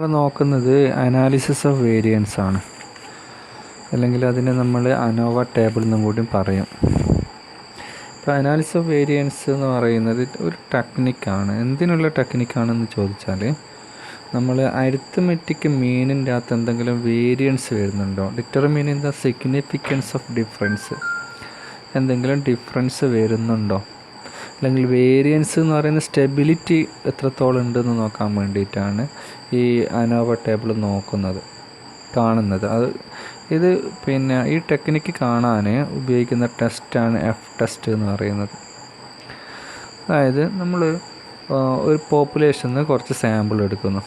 നമ്മൾ നോക്കുന്നത് analysis of variance ആണ്, അല്ലെങ്കിൽ അതിനെ നമ്മൾ അനോവ ടേബിൾ എന്നും കൂടി പറയും. ഇപ്പോൾ അനാലിസിസ് ഓഫ് വേരിയൻസ് എന്ന് പറയുന്നത് ഒരു ടെക്നിക്കാണ്. എന്തിനുള്ള ടെക്നിക്കാണെന്ന് ചോദിച്ചാൽ, നമ്മൾ അരിത്മെറ്റിക് മീനിൻ്റെ അകത്ത് എന്തെങ്കിലും വേരിയൻസ് വരുന്നുണ്ടോ, determining the significance of difference, എന്തെങ്കിലും ഡിഫറൻസ് വരുന്നുണ്ടോ, അല്ലെങ്കിൽ വേരിയൻസ് എന്ന് പറയുന്ന സ്റ്റെബിലിറ്റി എത്രത്തോളം ഉണ്ടെന്ന് നോക്കാൻ വേണ്ടിയിട്ടാണ് ഈ അനോവ ടേബിൾ കാണുന്നത്. ഇത് ഈ ടെക്നിക്ക് കാണാൻ ഉപയോഗിക്കുന്ന ടെസ്റ്റാണ് എഫ് ടെസ്റ്റ് എന്ന് പറയുന്നത്. അതായത് നമ്മൾ ഒരു പോപ്പുലേഷനിൽ നിന്ന് കുറച്ച് സാമ്പിൾ എടുക്കുന്നു.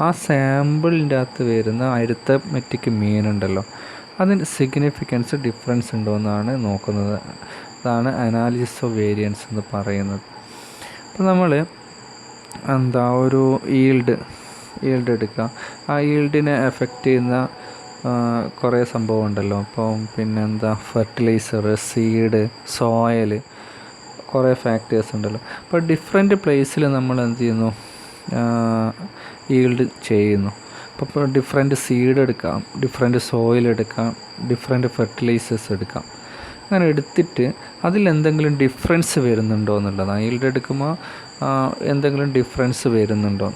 ആ സാമ്പിളിൻ്റെ അകത്ത് വരുന്ന അരിത്മെറ്റിക് മീൻ ഉണ്ടല്ലോ, അതിന് സിഗ്നിഫിക്കൻസ് ഡിഫറൻസ് ഉണ്ടോ എന്നാണ് നോക്കുന്നത്. അതാണ് അനാലിസിസ് ഓഫ് വേരിയൻസ് എന്ന് പറയുന്നത്. അപ്പോൾ നമ്മൾ ഒരു ഈൽഡ് എടുക്കുക. ആ ഈൽഡിനെ എഫക്റ്റ് ചെയ്യുന്ന കുറേ സംഭവം ഉണ്ടല്ലോ. അപ്പം ഫെർട്ടിലൈസർ, സീഡ്, സോയിൽ, കുറേ ഫാക്ടേഴ്സ് ഉണ്ടല്ലോ. അപ്പോൾ ഡിഫറെൻറ്റ് പ്ലേസിൽ നമ്മൾ എന്ത് ചെയ്യുന്നു, ഈൽഡ് ചെയ്യുന്നു. അപ്പോൾ ഡിഫറെൻറ്റ് സീഡ് എടുക്കാം, ഡിഫറെൻറ്റ് സോയിൽ എടുക്കാം, ഡിഫറെൻറ്റ് ഫെർട്ടിലൈസേഴ്സ് എടുക്കാം. അങ്ങനെ എടുത്തിട്ട് അതിലെന്തെങ്കിലും ഡിഫറൻസ് വരുന്നുണ്ടോ എന്നുള്ളതാണ്. ഈൽഡ് എടുക്കുമ്പോൾ എന്തെങ്കിലും ഡിഫറൻസ് വരുന്നുണ്ടോ,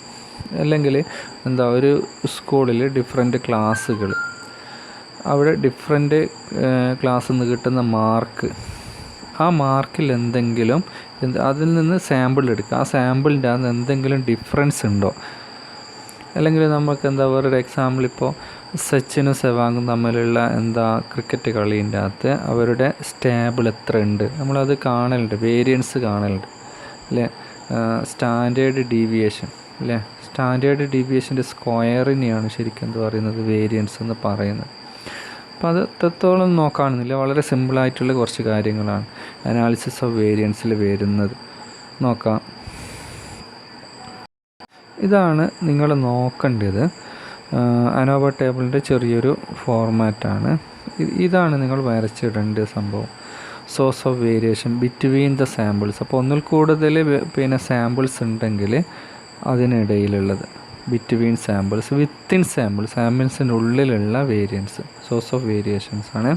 അല്ലെങ്കിൽ ഒരു സ്കൂളിൽ ഡിഫറെൻറ്റ് ക്ലാസ്സുകൾ, അവിടെ ഡിഫറെൻറ്റ് ക്ലാസ്സിൽ നിന്ന് കിട്ടുന്ന മാർക്ക്, ആ മാർക്കിൽ എന്തെങ്കിലും അതിൽ നിന്ന് സാമ്പിൾ എടുക്കുക. ആ സാമ്പിളിൻ്റെ അകത്ത് എന്തെങ്കിലും ഡിഫറൻസ് ഉണ്ടോ, അല്ലെങ്കിൽ നമുക്ക് വേറൊരു എക്സാമ്പിൾ, ഇപ്പോൾ സച്ചിനും സെവാഗും തമ്മിലുള്ള ക്രിക്കറ്റ് കളീൻ്റെ അകത്ത് അവരുടെ സ്റ്റാബിൾ എത്ര ഉണ്ട്, നമ്മളത് കാണലുണ്ട്, വേരിയൻസ് കാണലുണ്ട് അല്ലേ. സ്റ്റാൻഡേർഡ് ഡീവിയേഷൻ അല്ലേ, സ്റ്റാൻഡേർഡ് ഡീവിയേഷൻ്റെ സ്ക്വയറിനെയാണ് ശരിക്കും പറയുന്നത് വേരിയൻസ് എന്ന് പറയുന്നത്. അപ്പോൾ അത് എത്രത്തോളം നോക്കാണെന്നില്ല, വളരെ സിമ്പിളായിട്ടുള്ള കുറച്ച് കാര്യങ്ങളാണ് അനാലിസിസ് ഓഫ് വേരിയൻസിൽ വരുന്നത്. നോക്കാം. ഇതാണ് നിങ്ങൾ നോക്കേണ്ടത്. അനോവ ടേബിളിൻ്റെ ചെറിയൊരു ഫോർമാറ്റാണ്. ഇതാണ് നിങ്ങൾ വരച്ചിടേണ്ട സംഭവം. Source of variation between the samples. അപ്പോൾ ഒന്നിൽ കൂടുതൽ സാമ്പിൾസ് ഉണ്ടെങ്കിൽ അതിനിടയിലുള്ളത്, ബിറ്റ്വീൻ സാമ്പിൾസ്, വിത്തിൻ സാമ്പിൾസിൻ്റെ ഉള്ളിലുള്ള വേരിയൻസ്, സോഴ്സ് ഓഫ് വേരിയേഷൻസ് ആണ്.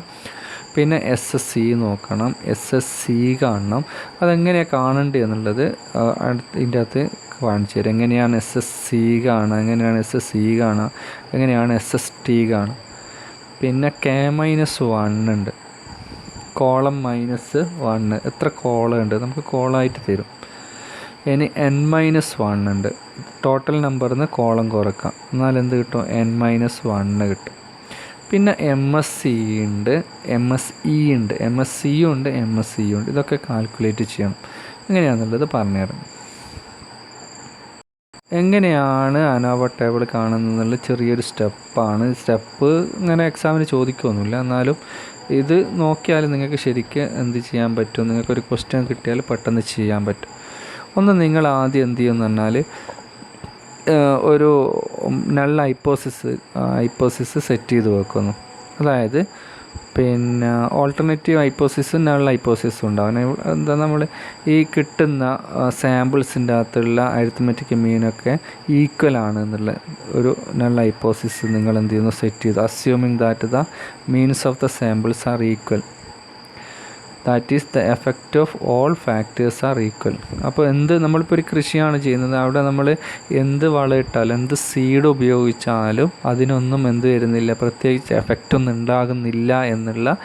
പിന്നെ SSC നോക്കണം, SSC കാണണം. അതെങ്ങനെയാണ് കാണേണ്ടത് എന്നുള്ളത് ഇതിൻ്റെ അകത്ത് കാണിച്ചു തരാം. എങ്ങനെയാണ് SSC കാണുക, എങ്ങനെയാണ് SSC കാണുക, എങ്ങനെയാണ് SST കാണുക. പിന്നെ K-1 ഉണ്ട്, കോളം -1, എത്ര കോളം ഉണ്ട് നമുക്ക് കോളായിട്ട് തരും. ഇനി N-1 ഉണ്ട്, ടോട്ടൽ നമ്പറിൽ നിന്ന് കോളം കുറക്കാം, എന്നാൽ എന്ത് കിട്ടും, N-1 കിട്ടും. പിന്നെ MSE ഉണ്ട്, MSE ഉണ്ട്, MSCയും ഉണ്ട്, MSCയും ഉണ്ട്. ഇതൊക്കെ കാൽക്കുലേറ്റ് ചെയ്യണം. എങ്ങനെയാണെന്നുള്ളത് പറഞ്ഞുതരാം. എങ്ങനെയാണ് അനോവ ടേബിൾ കാണുന്നതെന്നുള്ള ചെറിയൊരു സ്റ്റെപ്പാണ്. സ്റ്റെപ്പ് ഇങ്ങനെ എക്സാമിന് ചോദിക്കുകയൊന്നുമില്ല, എന്നാലും ഇത് നോക്കിയാൽ നിങ്ങൾക്ക് ശരിക്കും എന്ത് ചെയ്യാൻ പറ്റും, നിങ്ങൾക്കൊരു ക്വസ്റ്റ്യൻ കിട്ടിയാൽ പെട്ടെന്ന് ചെയ്യാൻ പറ്റും. നിങ്ങൾ ആദ്യം എന്ത് ചെയ്യുമെന്ന് പറഞ്ഞാൽ, ഒരു നൾ ഹൈപ്പോസിസ് സെറ്റ് ചെയ്ത് വെക്കുന്നു. അതായത് ഓൾട്ടർനേറ്റീവ് ഹൈപ്പോസിസും നൾ ഹൈപ്പോസിസും ഉണ്ടാകും. നമ്മൾ ഈ കിട്ടുന്ന സാമ്പിൾസിൻ്റെ അകത്തുള്ള അരിത്മെറ്റിക് മീനൊക്കെ ഈക്വൽ ആണ് എന്നുള്ള ഒരു നൾ ഹൈപ്പോസിസ് നിങ്ങൾ എന്ത് ചെയ്യുന്നു, സെറ്റ് ചെയ്തു. Assuming that the means of the samples R equal, that is the effect of all factors R equal. അപ്പോൾ നമ്മളിപ്പോൾ ഒരു കൃഷിയാണ് ചെയ്യുന്നത്, അവിടെ നമ്മൾ എന്ത് വളമിട്ടാലും എന്ത് സീഡ് ഉപയോഗിച്ചാലും അതിനൊന്നും വരുന്നില്ല, പ്രത്യേകിച്ച് എഫക്റ്റ് ഒന്നും ഉണ്ടാകുന്നില്ല എന്നുള്ള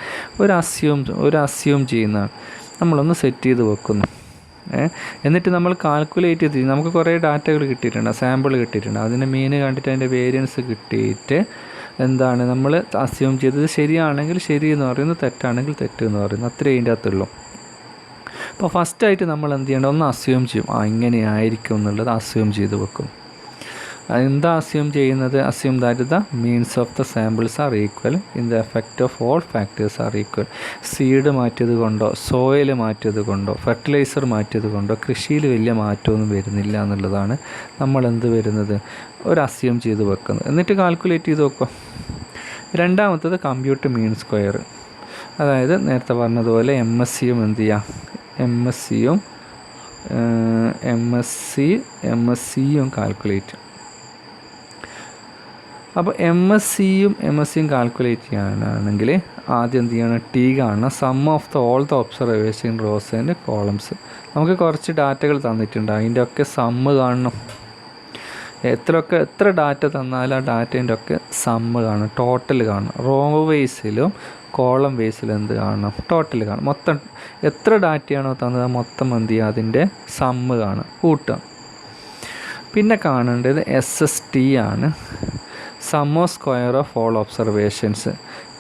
ഒരു അസ്യൂം ചെയ്യുന്നതാണ്. നമ്മളൊന്ന് സെറ്റ് ചെയ്ത് വെക്കുന്നു. എന്നിട്ട് നമ്മൾ കാൽക്കുലേറ്റ് ചെയ്ത്, നമുക്ക് കുറേ ഡാറ്റകൾ കിട്ടിയിട്ടുണ്ട്, സാമ്പിൾ കിട്ടിയിട്ടുണ്ട്, അതിൻ്റെ മീൻ കണ്ടിട്ട് അതിൻ്റെ വേരിയൻസ് കിട്ടിയിട്ട് നമ്മൾ അസ്യൂം ചെയ്തത് ശരിയാണെങ്കിൽ ശരി എന്ന് പറയുന്നു, തെറ്റാണെങ്കിൽ തെറ്റ് എന്ന് പറയുന്നു. അത്രേ ഇതിൻ്റെ അകത്തുള്ളൂ. അപ്പോൾ ഫസ്റ്റായിട്ട് നമ്മൾ എന്ത് ചെയ്യേണ്ടത്, ഒന്ന് അസ്യൂം ചെയ്യും, ഇങ്ങനെയായിരിക്കും എന്നുള്ളത് അസ്യൂം ചെയ്ത് വെക്കും. എന്താ അസ്യൂം ചെയ്യുന്നത്, assume that the means of the samples R equal in the effect of all factors R equal. Seed മാറ്റിയത് കൊണ്ടോ, സോയിൽ മാറ്റിയത് കൊണ്ടോ, ഫെർട്ടിലൈസർ മാറ്റിയത് കൊണ്ടോ കൃഷിയിൽ വലിയ മാറ്റമൊന്നും വരുന്നില്ല എന്നുള്ളതാണ് നമ്മൾ വരുന്നത്, ഒരു അസ്യൂം ചെയ്ത് വെക്കുന്നത്. എന്നിട്ട് കാൽക്കുലേറ്റ് ചെയ്ത് വെക്കുക. രണ്ടാമത്തത് കമ്പ്യൂട്ട് മീൻ സ്ക്വയർ. അതായത് നേരത്തെ പറഞ്ഞതുപോലെ MSCയും എന്ത് ചെയ്യുക, MSCയും കാൽക്കുലേറ്റ്. അപ്പോൾ എം എസ് സിയും കാൽക്കുലേറ്റ് ചെയ്യാനാണെങ്കിൽ ആദ്യം എന്ത് ചെയ്യണം, ടി കാണണം, sum of all the observation rows and columns. നമുക്ക് കുറച്ച് ഡാറ്റകൾ തന്നിട്ടുണ്ട്, അതിൻ്റെ ഒക്കെ സമ്മ് കാണണം. എത്ര ഡാറ്റ തന്നാലും ആ ഡാറ്റേൻ്റെ ഒക്കെ സമ്മ് കാണണം, ടോട്ടൽ കാണണം. റോ വൈസിലും കോളം വൈസിലും എന്ത് കാണണം, ടോട്ടൽ കാണണം. മൊത്തം എത്ര ഡാറ്റയാണോ തന്നത് മൊത്തം എന്ത് ചെയ്യുക, അതിൻ്റെ സമ്മ് കാണുക, കൂട്ടുക. പിന്നെ കാണേണ്ടത് SST ആണ്, sum of square of all observations.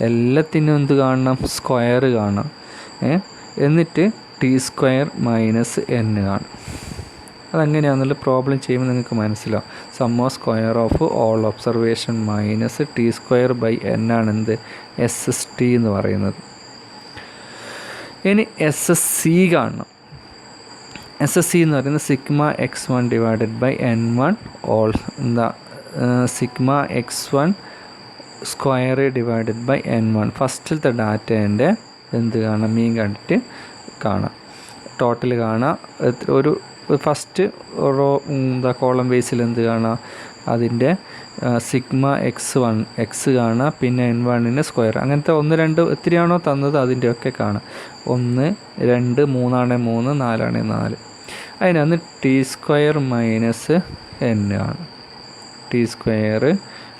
എല്ലാത്തിനും എന്ത് കാണണം, സ്ക്വയർ കാണണം. എന്നിട്ട് T² മൈനസ് N കാണും. അതെങ്ങനെയാണെന്നുള്ള പ്രോബ്ലം ചെയ്യുമ്പോൾ നിങ്ങൾക്ക് മനസ്സിലാവും. Sum of square of all observation minus T²/N ആണ് എന്ത്, SST എന്ന് പറയുന്നത്. ഇനി SSC കാണണം. SSC എന്ന് പറയുന്നത് σx1/N1 ഓൾ എന്താ σx1² ഫസ്റ്റിലത്തെ ഡാറ്റേൻ്റെ എന്ത് കാണാം, മീൻ കണ്ടിട്ട് കാണാം, ടോട്ടൽ കാണാം. ഒരു ഫസ്റ്റ് റോ കോളം ബേസിൽ എന്ത് കാണാം, അതിൻ്റെ σx1 കാണാം, പിന്നെ N1 സ്ക്വയർ. അങ്ങനത്തെ 1 2 എത്രയാണോ തന്നത് അതിൻ്റെയൊക്കെ കാണാം. 1 2 3 ആണെങ്കിൽ 3 4 ആണെങ്കിൽ 4. അതിനകത്ത് T² മൈനസ് N ആണ്. T²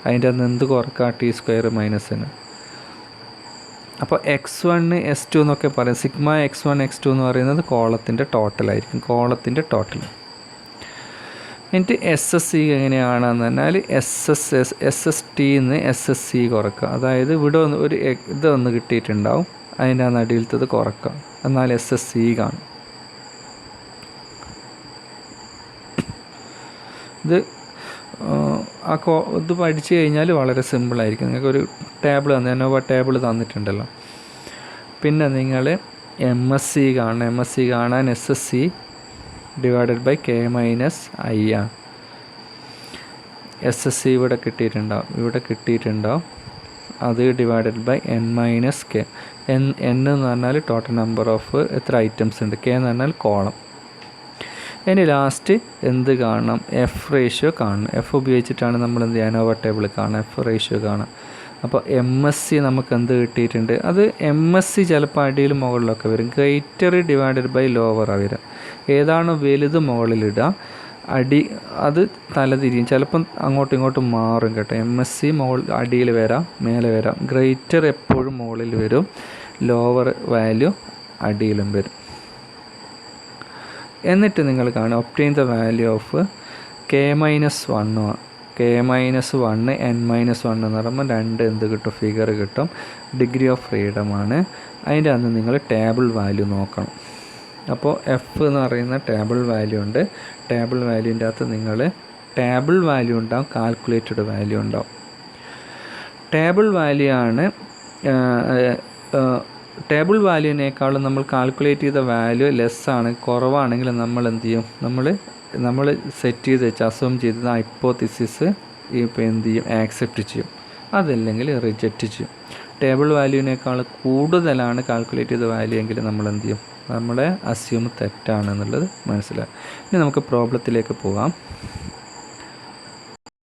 അതിൻ്റെ അന്ന് എന്ത് കുറക്കുക, T² മൈനസ് N. അപ്പോൾ x1 s2 എന്നൊക്കെ പറയും. σx1 x2 എന്ന് പറയുന്നത് കോളത്തിൻ്റെ ടോട്ടലായിരിക്കും, കോളത്തിൻ്റെ ടോട്ടൽ. എന്നിട്ട് SSC എങ്ങനെയാണെന്ന് പറഞ്ഞാൽ SSTന്ന് SSC കുറക്കുക. അതായത് ഇവിടെ ഒരു ഇതൊന്ന് കിട്ടിയിട്ടുണ്ടാവും, അതിൻ്റെ ആ നടുവിലത്തത് കുറക്കുക, എന്നാൽ SSC കാണും. ഇത് ഇത് പഠിച്ചു കഴിഞ്ഞാൽ വളരെ സിമ്പിളായിരിക്കും. നിങ്ങൾക്കൊരു ടേബിൾ ANOVA ടേബിൾ തന്നിട്ടുണ്ടല്ലോ. പിന്നെ നിങ്ങൾ MSC കാണണം. MSC കാണാൻ SSC /K - I ആണ്. SSC ഇവിടെ കിട്ടിയിട്ടുണ്ടാവും. അത് /N - K. N എന്ന് പറഞ്ഞാൽ ടോട്ടൽ നമ്പർ ഓഫ് എത്ര ഐറ്റംസ് ഉണ്ട്, K എന്ന് പറഞ്ഞാൽ കോളം. ഇനി ലാസ്റ്റ് എന്ത് കാണണം, F റേഷ്യോ കാണണം. F ഉപയോഗിച്ചിട്ടാണ് നമ്മൾ എന്ത് ANOVA ടേബിൾ കാണാം, F റേഷ്യോ കാണാം. അപ്പോൾ MSC നമുക്ക് എന്ത് കിട്ടിയിട്ടുണ്ട്, അത് MSC ചിലപ്പോൾ അടിയിൽ മുകളിലൊക്കെ വരും. ഗ്രേറ്റർ /ലോവർ വരിക. ഏതാണോ വലുത് മുകളിലിടുക, അത് തലതിരിയും, ചിലപ്പം അങ്ങോട്ടും ഇങ്ങോട്ടും മാറും കേട്ടോ. MSC അടിയിൽ വരാം, മേലെ വരാം. ഗ്രേറ്റർ എപ്പോഴും മുകളിൽ വരും, ലോവർ വാല്യൂ അടിയിലും വരും. എന്നിട്ട് നിങ്ങൾ കാണുക obtain the value of K - 1 K - 1 N - 1 എന്ന് പറയുമ്പോൾ 2 എന്ത് കിട്ടും, ഫിഗർ കിട്ടും. ഡിഗ്രി ഓഫ് ഫ്രീഡം ആണ്. അതിൻ്റെ അന്ന് നിങ്ങൾ ടേബിൾ വാല്യൂ നോക്കണം. അപ്പോൾ F എന്ന് പറയുന്ന ടേബിൾ വാല്യൂ ഉണ്ട്. ടേബിൾ വാല്യൂൻ്റെ അകത്ത് നിങ്ങൾ ടേബിൾ വാല്യൂ ഉണ്ടാവും, കാൽക്കുലേറ്റഡ് വാല്യൂ ഉണ്ടാവും. ടേബിൾ വാല്യൂ ആണ് ടേബിൾ വാല്യൂവിനേക്കാളും നമ്മൾ കാൽക്കുലേറ്റ് ചെയ്ത വാല്യൂ ലെസ്സാണ്, കുറവാണെങ്കിൽ നമ്മൾ എന്ത് ചെയ്യും, നമ്മൾ സെറ്റ് ചെയ്ത് വെച്ച് അസ്യൂം ചെയ്ത ഹൈപ്പോത്തിസിസ് ഇപ്പോൾ എന്ത് ചെയ്യും, ആക്സെപ്റ്റ് ചെയ്യും. അതല്ലെങ്കിൽ റിജക്റ്റ് ചെയ്യും. ടേബിൾ വാല്യൂവിനേക്കാൾ കൂടുതലാണ് കാൽക്കുലേറ്റ് ചെയ്ത വാല്യൂ എങ്കിൽ നമ്മൾ എന്ത് ചെയ്യും, നമ്മളെ അസ്യൂം തെറ്റാണെന്നുള്ളത് മനസ്സിലാക്കും. ഇനി നമുക്ക് പ്രോബ്ലത്തിലേക്ക് പോകാം.